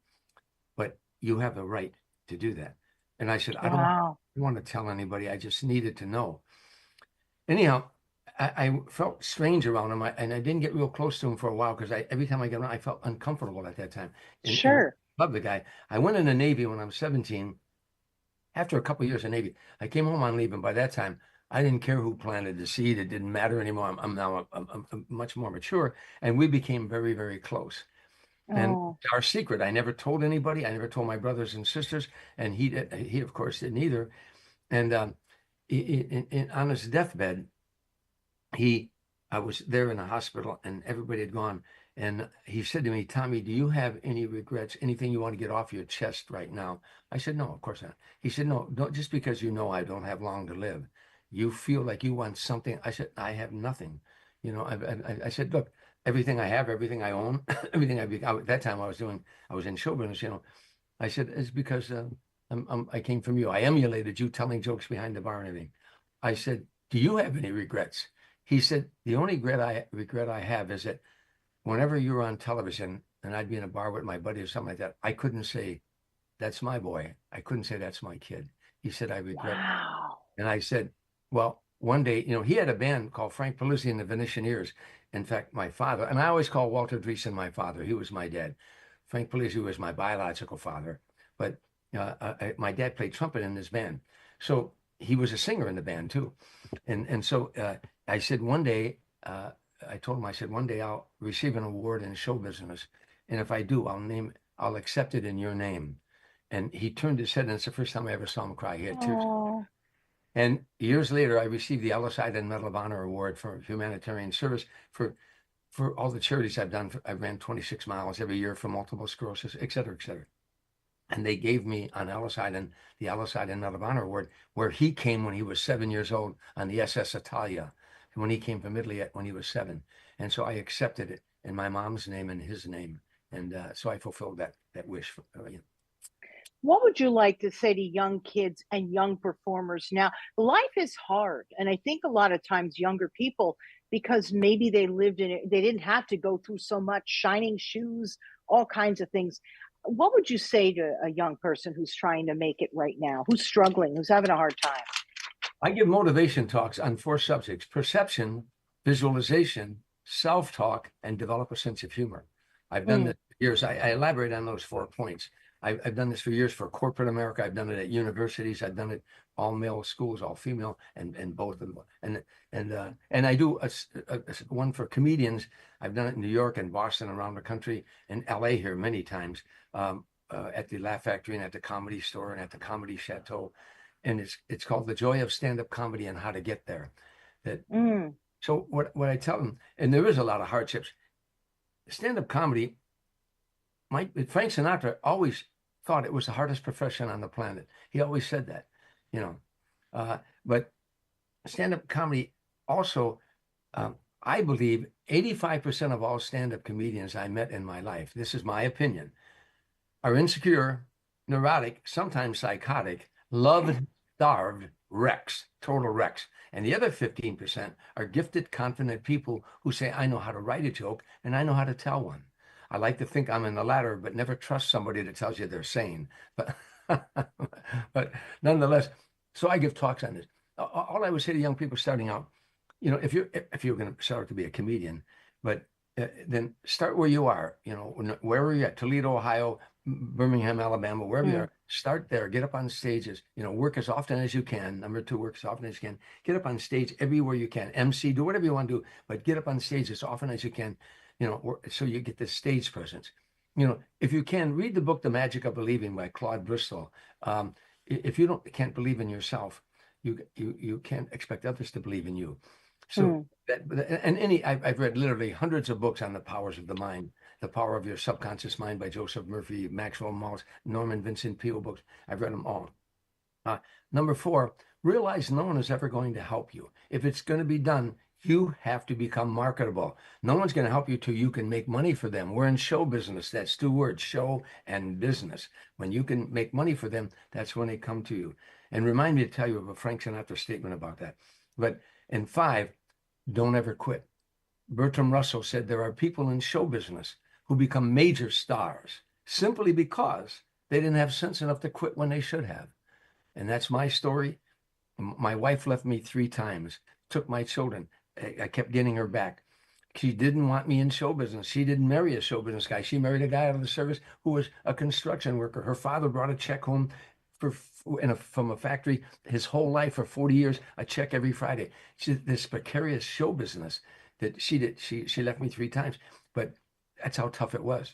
Speaker 3: But you have the right to do that. And I said, I don't want to tell anybody. I just needed to know. Anyhow, I felt strange around him, and I didn't get real close to him for a while because every time I got around, I felt uncomfortable at that time.
Speaker 2: Sure.
Speaker 3: I love the guy. I went in the Navy when I was 17. After a couple of years in the Navy, I came home on leave, and by that time, I didn't care who planted the seed. It didn't matter anymore. I'm now much more mature, and we became very, very close. And our secret, I never told anybody. I never told my brothers and sisters, and he of course didn't either. And on his deathbed, I was there in the hospital, and everybody had gone. And he said to me, Tommy, do you have any regrets? Anything you want to get off your chest right now? I said, no, of course not. He said, no, don't, just because I don't have long to live, you feel like you want something. I said, I have nothing. I said, look. Everything I have, everything I own, everything at that time I was in show business, I said, it's because I came from you. I emulated you telling jokes behind the bar and everything. I said, do you have any regrets? He said, the only regret I have is that whenever you were on television and I'd be in a bar with my buddy or something like that, I couldn't say, that's my boy. I couldn't say, that's my kid. He said, I regret.
Speaker 2: Wow.
Speaker 3: And I said, well, one day, he had a band called Frank Sinatra and the Venetianeers. In fact, my father, and I always call Walter Dreesen my father. He was my dad. Frank Sinatra was my biological father, but my dad played trumpet in his band. So he was a singer in the band too. And so I said one day, I told him, I said, one day I'll receive an award in show business. And if I do, I'll accept it in your name. And he turned his head, and it's the first time I ever saw him cry. He had tears.
Speaker 2: Oh,
Speaker 3: And years later, I received the Ellis Island Medal of Honor Award for humanitarian service for all the charities I've done. I ran 26 miles every year for multiple sclerosis, et cetera, et cetera. And they gave me on Ellis Island the Ellis Island Medal of Honor Award, where he came when he was 7 years old on the SS Italia, when he came from Italy when he was 7. And so I accepted it in my mom's name and his name. And so I fulfilled that wish.
Speaker 2: what would you like to say to young kids and young performers now? Life is hard. And I think a lot of times younger people, because maybe they lived in it, they didn't have to go through so much, shining shoes, all kinds of things. What would you say to a young person who's trying to make it right now, who's struggling, who's having a hard time?
Speaker 3: I give motivation talks on 4 subjects: perception, visualization, self-talk, and develop a sense of humor. I've done this for years. I elaborate on those 4 points. I've done this for years for corporate America. I've done it at universities. I've done it all male schools, all female, and both of them. And I do one for comedians. I've done it in New York and Boston, around the country, and LA here many times, at the Laugh Factory and at the Comedy Store and at the Comedy Chateau. And it's called The Joy of Stand-Up Comedy and How to Get There. So what I tell them, and there is a lot of hardships. Stand-up comedy, Frank Sinatra always thought it was the hardest profession on the planet. He always said that, but stand-up comedy also, I believe 85% of all stand-up comedians I met in my life, this is my opinion, are insecure, neurotic, sometimes psychotic, love-starved wrecks, total wrecks. And the other 15% are gifted, confident people who say, I know how to write a joke and I know how to tell one. I like to think I'm in the latter, but never trust somebody that tells you they're sane. But but nonetheless, so I give talks on this. All I would say to young people starting out, if you're going to start to be a comedian, but then start where you are, wherever you're at, Toledo, Ohio, Birmingham, Alabama, wherever you are, start there, get up on stages, work as often as you can. Number 2, work as often as you can. Get up on stage everywhere you can. MC, do whatever you want to do, but get up on stage as often as you can, so you get this stage presence. If you can, read the book, The Magic of Believing by Claude Bristol. If you can't believe in yourself, you can't expect others to believe in you. So I've read literally hundreds of books on the powers of the mind, The Power of Your Subconscious Mind by Joseph Murphy, Maxwell Maltz, Norman Vincent Peale books. I've read them all. Number 4, realize no one is ever going to help you. If it's going to be done, you have to become marketable. No one's going to help you till you can make money for them. We're in show business. That's 2 words, show and business. When you can make money for them, that's when they come to you. And remind me to tell you of a Frank Sinatra statement about that. But in 5, don't ever quit. Bertram Russell said there are people in show business who become major stars simply because they didn't have sense enough to quit when they should have. And that's my story. My wife left me 3 times, took my children. I kept getting her back. She didn't want me in show business. She didn't marry a show business guy. She married a guy out of the service who was a construction worker. Her father brought a check home from a factory his whole life for 40 years, a check every Friday. This precarious show business that she did. She left me 3 times, but that's how tough it was.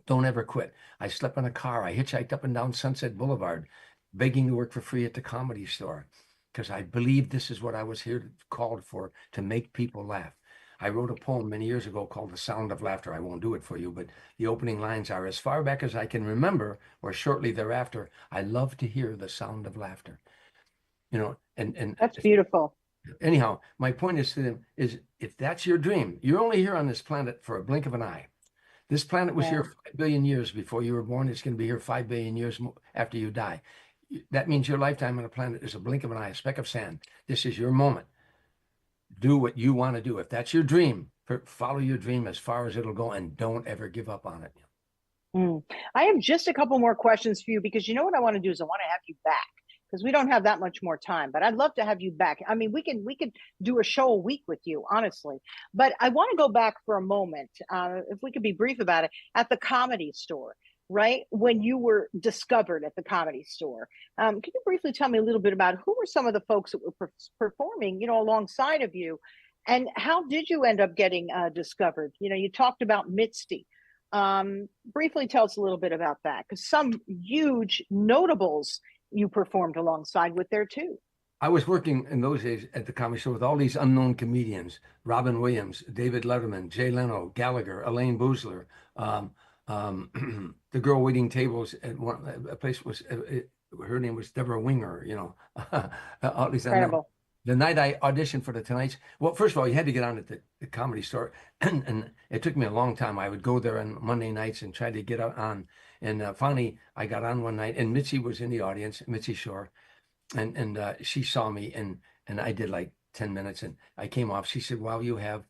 Speaker 3: Don't ever quit. I slept in a car. I hitchhiked up and down Sunset Boulevard, begging to work for free at the Comedy Store, because I believed this is what I was here called for, to make people laugh. I wrote a poem many years ago called The Sound of Laughter. I won't do it for you, but the opening lines are, as far back as I can remember, or shortly thereafter, I love to hear the sound of laughter. And
Speaker 2: That's beautiful.
Speaker 3: Anyhow, my point is to them is, if that's your dream, you're only here on this planet for a blink of an eye. This planet was here 5 billion years before you were born. It's going to be here 5 billion years after you die. That means your lifetime on the planet is a blink of an eye, a speck of sand. This is your moment. Do what you want to do. If that's your dream, follow your dream as far as it'll go, and don't ever give up on it.
Speaker 2: I have just a couple more questions for you, because you know what I want to do is I want to have you back, because we don't have that much more time. But I'd love to have you back. I mean, we could do a show a week with you, honestly. But I want to go back for a moment, if we could be brief about it, at the Comedy Store, right? When you were discovered at the Comedy Store. Can you briefly tell me a little bit about who were some of the folks that were performing, you know, alongside of you? And how did you end up getting discovered? You know, you talked about Mitzi. Briefly tell us a little bit about that, because some huge notables you performed alongside with there too.
Speaker 3: I was working in those days at the Comedy Store with all these unknown comedians: Robin Williams, David Letterman, Jay Leno, Gallagher, Elaine Boozler, the girl waiting tables at a place was her name was Deborah Winger. You know, all these
Speaker 2: Incredible.
Speaker 3: The night I auditioned for the Tonight Show, well, first of all, you had to get on at the Comedy Store, and it took me a long time. I would go there on Monday nights and try to get on, and finally I got on one night, and Mitzi was in the audience, Mitzi Shore, and she saw me, and I did like 10 minutes, and I came off. She said, "Well, you have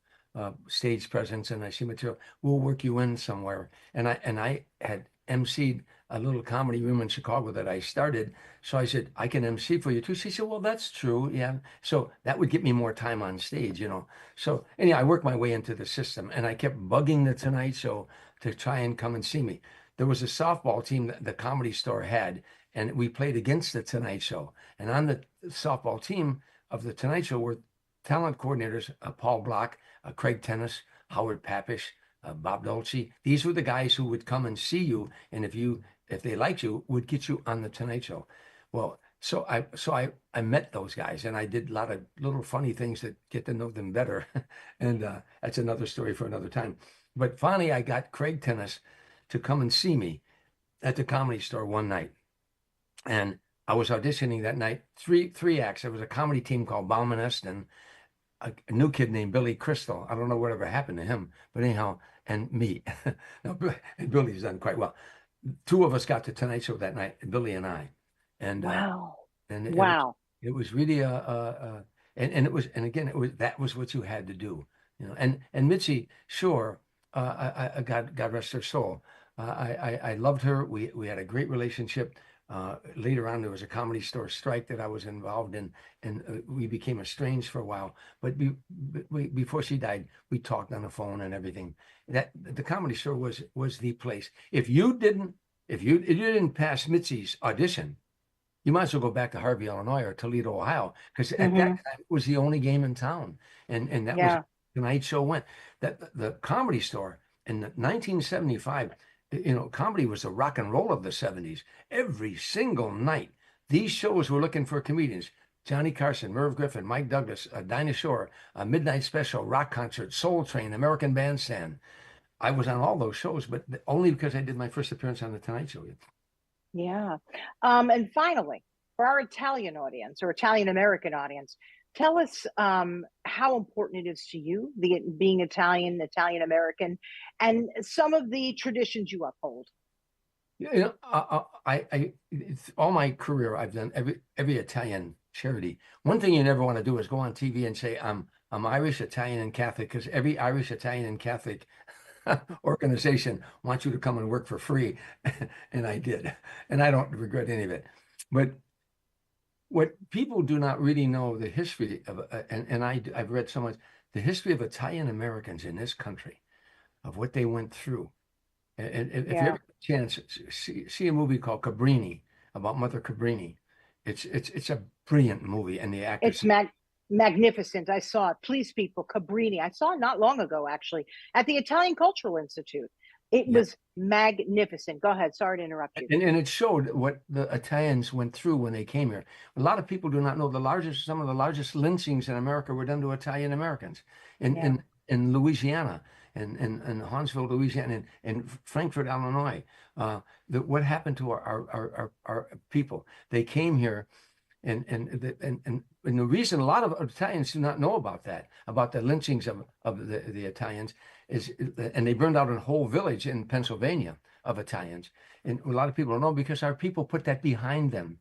Speaker 3: stage presence, and I see material. We'll work you in somewhere." And I had emceed a little comedy room in Chicago that I started. So I said, "I can MC for you too." She said, "Well, that's true. Yeah." So that would get me more time on stage, you know. So anyhow, I worked my way into the system, and I kept bugging the Tonight Show to try and come and see me. There was a softball team that the Comedy Store had, and we played against the Tonight Show. And on the softball team of the Tonight Show were talent coordinators, Paul Block, Craig Tennis, Howard Papish, Bob Dolce. These were the guys who would come and see you, and if they liked you, would get you on the Tonight Show. Well, so I met those guys, and I did a lot of little funny things that get to know them better, and that's another story for another time. But finally, I got Craig Tennis to come and see me at the Comedy Store one night, and I was auditioning that night. Three acts. There was a comedy team called Bauman Eston, a new kid named Billy Crystal. I don't know whatever happened to him, but anyhow, and me. Now, and Billy's done quite well. Two of us got to Tonight Show that night, Billy and I. And
Speaker 2: wow.
Speaker 3: And
Speaker 2: wow.
Speaker 3: It was really and it was that was what you had to do, you know. And Mitzi, sure, God rest her soul. I loved her. We had a great relationship. Later on, there was a Comedy Store strike that I was involved in, and we became estranged for a while. But before she died, we talked on the phone and everything. That the Comedy Store was the place. If you didn't pass Mitzi's audition, you might as well go back to Harvey, Illinois, or Toledo, Ohio, because at that time it was the only game in town, and that was the Tonight Show went. That the Comedy Store in 1975. You know, comedy was the rock and roll of the 70s. Every single night, these shows were looking for comedians. Johnny Carson, Merv Griffin, Mike Douglas, Dinah Shore, a Midnight Special, Rock Concert, Soul Train, American Bandstand. I was on all those shows, but only because I did my first appearance on The Tonight Show.
Speaker 2: Yeah. And finally, for our Italian audience or Italian American audience, tell us how important it is to you, being Italian, Italian American, and some of the traditions you uphold.
Speaker 3: You know, it's all my career, I've done every Italian charity. One thing you never want to do is go on TV and say, I'm Irish, Italian, and Catholic, because every Irish, Italian, and Catholic organization wants you to come and work for free. And I did. And I don't regret any of it. But what people do not really know the history of, and I've read so much, the history of Italian Americans in this country, of what they went through. And if you ever get a chance, see a movie called Cabrini, about Mother Cabrini. It's a brilliant movie, and the actors.
Speaker 2: It's magnificent. I saw it. Please, people, Cabrini. I saw it not long ago, actually, at the Italian Cultural Institute. It was magnificent. Go ahead. Sorry to interrupt you.
Speaker 3: And it showed what the Italians went through when they came here. A lot of people do not know some of the largest lynchings in America were done to Italian Americans in Louisiana and Huntsville, Louisiana, and Frankfort, Illinois. What happened to our people? They came here. And the reason a lot of Italians do not know about the lynchings of the Italians and they burned out a whole village in Pennsylvania of Italians. And a lot of people don't know because our people put that behind them.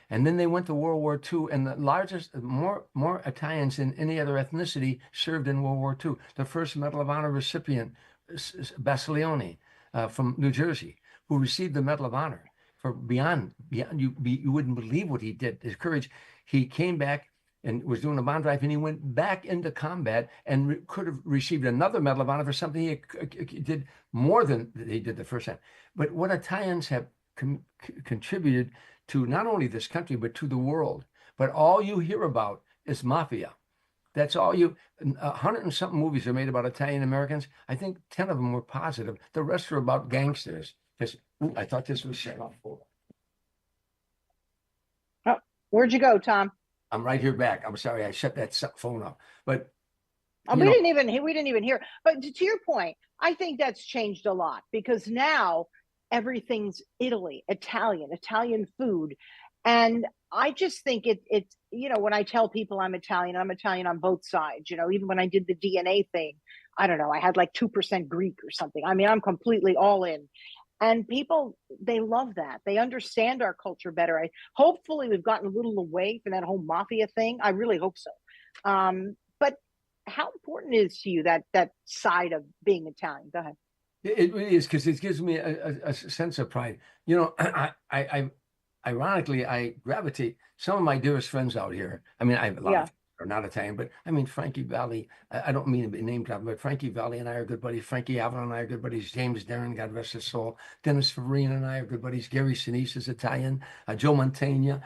Speaker 3: And then they went to World War II, and the largest, more Italians than any other ethnicity served in World War II. The first Medal of Honor recipient, Bastiglione from New Jersey, who received the Medal of Honor for beyond you wouldn't believe what he did. His courage. He came back and was doing a bond drive, and he went back into combat and could have received another Medal of Honor for something he did more than he did the first time. But what Italians have contributed to not only this country, but to the world. But all you hear about is mafia. That's all 100 and something movies are made about Italian Americans. I think 10 of them were positive. The rest are about gangsters. I thought this was shut off.
Speaker 2: Oh, where'd you go, Tom?
Speaker 3: I'm right here back. I'm sorry, I shut that phone off. But
Speaker 2: we didn't even hear. But to your point, I think that's changed a lot because now everything's Italian food. And I just think it's, when I tell people I'm Italian on both sides. Even when I did the DNA thing, I don't know, I had like 2% Greek or something. I mean, I'm completely all in. And people, they love that. They understand our culture better. Hopefully we've gotten a little away from that whole mafia thing. I really hope so. But how important is to you that side of being Italian? Go ahead.
Speaker 3: It really is, because it gives me a sense of pride. I ironically, I gravitate. Some of my dearest friends out here, I mean, I have a lot of are not Italian, but I mean, Frankie Valli, I don't mean to be name dropping, but Frankie Valli and I are good buddies. Frankie Avalon and I are good buddies. James Darren, God rest his soul. Dennis Farina and I are good buddies. Gary Sinise is Italian. Joe Mantegna.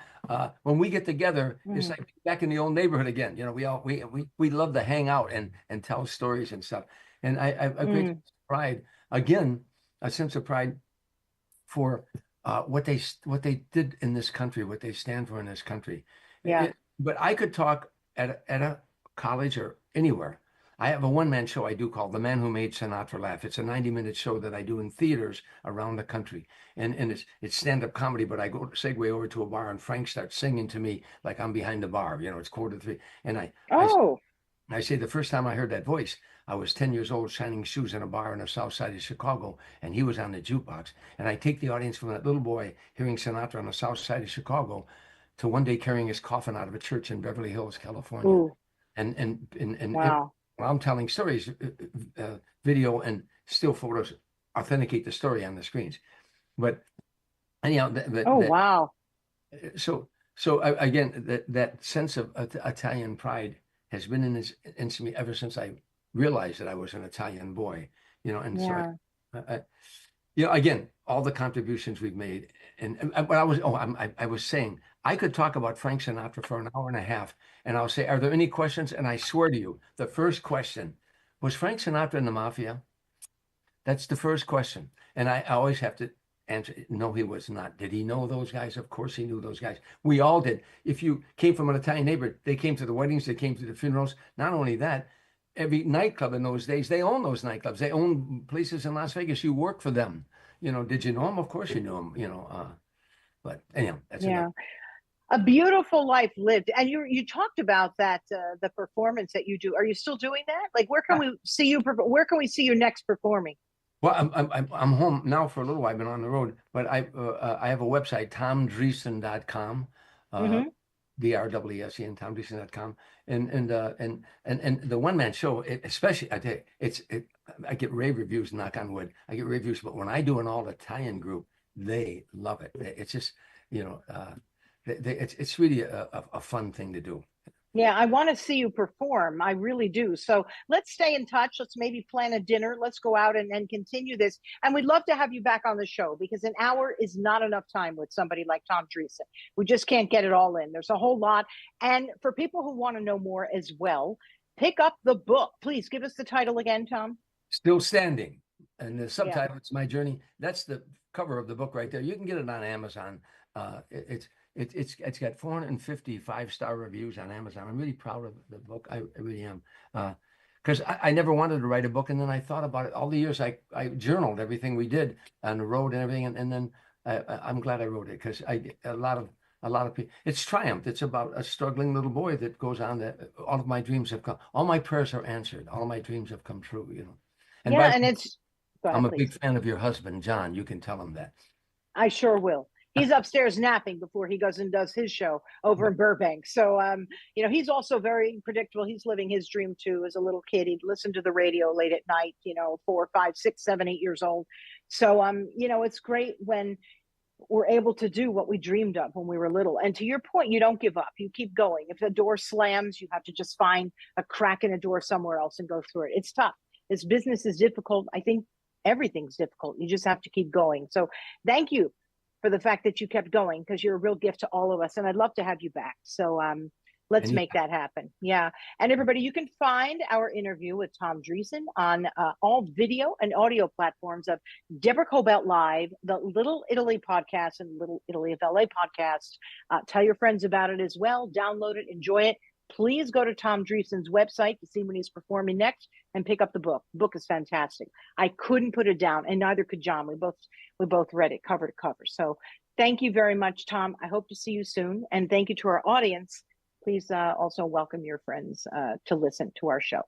Speaker 3: When we get together, it's like back in the old neighborhood again. We love to hang out and tell stories and stuff. And I have a great pride, again, a sense of pride for what they did in this country, what they stand for in this country.
Speaker 2: Yeah.
Speaker 3: But I could talk at a college or anywhere. I have a one-man show I do called The Man Who Made Sinatra Laugh. It's a 90-minute show that I do in theaters around the country. And it's stand-up comedy, but I segue over to a bar and Frank starts singing to me like I'm behind the bar. It's 2:45. And I say the first time I heard that voice, I was 10 years old, shining shoes in a bar on the south side of Chicago, and he was on the jukebox. And I take the audience from that little boy hearing Sinatra on the south side of Chicago to one day carrying his coffin out of a church in Beverly Hills, California.
Speaker 2: Ooh.
Speaker 3: And
Speaker 2: Wow.
Speaker 3: while I'm telling stories, video and still photos authenticate the story on the screens. But anyhow,
Speaker 2: wow.
Speaker 3: So again, that sense of Italian pride has been in me ever since I realized that I was an Italian boy, so again, all the contributions we've made, and what I was saying, I could talk about Frank Sinatra for an hour and a half, and I'll say, are there any questions? And I swear to you, the first question was, Frank Sinatra in the mafia? That's the first question, and I always have to answer, no, he was not. Did he know those guys? Of course he knew those guys. We all did. If you came from an Italian neighborhood, they came to the weddings, they came to the funerals. Not only that, every nightclub in those days, they own those nightclubs. They own places in Las Vegas. You work for them. Did you know them? Of course you knew them, but anyhow, that's enough.
Speaker 2: A beautiful life lived. And you talked about that, the performance that you do. Are you still doing that? Like, where can we see you? Where can we see you next performing?
Speaker 3: Well, I'm home now for a little while. I've been on the road, but I have a website, tomdreesen.com, DREESEN, tomdreesen.com, and the one man show, especially, I tell you, I get rave reviews, knock on wood. I get rave reviews, but when I do an all Italian group, they love it. It's just it's really a fun thing to do.
Speaker 2: Yeah, I want to see you perform. I really do. So let's stay in touch. Let's maybe plan a dinner. Let's go out and continue this. And we'd love to have you back on the show, because an hour is not enough time with somebody like Tom Dreesen. We just can't get it all in. There's a whole lot. And for people who want to know more as well, pick up the book. Please give us the title again, Tom.
Speaker 3: Still Standing. And the subtitle, It's My Journey. That's the cover of the book right there. You can get it on Amazon. It's got 450 five-star reviews on Amazon. I'm really proud of the book. I really am. Because I never wanted to write a book, and then I thought about it all the years. I journaled everything we did on the road and everything, and then I'm glad I wrote it, because a lot of people. It's triumph. It's about a struggling little boy that goes on. That all of my dreams have come. All my prayers are answered. All my dreams have come true. And I'm a big fan of your husband, John. You can tell him that.
Speaker 2: I sure will. He's upstairs napping before he goes and does his show over in Burbank. So, he's also very predictable. He's living his dream too. As a little kid, he'd listen to the radio late at night, 4, 5, 6, 7, 8 years old. So, it's great when we're able to do what we dreamed of when we were little. And to your point, you don't give up. You keep going. If the door slams, you have to just find a crack in a door somewhere else and go through it. It's tough. This business is difficult. I think everything's difficult. You just have to keep going. So thank you for the fact that you kept going, because you're a real gift to all of us. And I'd love to have you back. So let's make that happen. Yeah. And everybody, you can find our interview with Tom Dreesen on all video and audio platforms of Deborah Kobylt Live, the Little Italy podcast and Little Italy of LA podcast. Tell your friends about it as well. Download it, enjoy it. Please go to Tom Dreesen's website to see when he's performing next and pick up the book. The book is fantastic. I couldn't put it down, and neither could John. We both read it cover to cover. So thank you very much, Tom. I hope to see you soon. And thank you to our audience. Please also welcome your friends to listen to our show.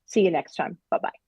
Speaker 2: See you next time. Bye-bye.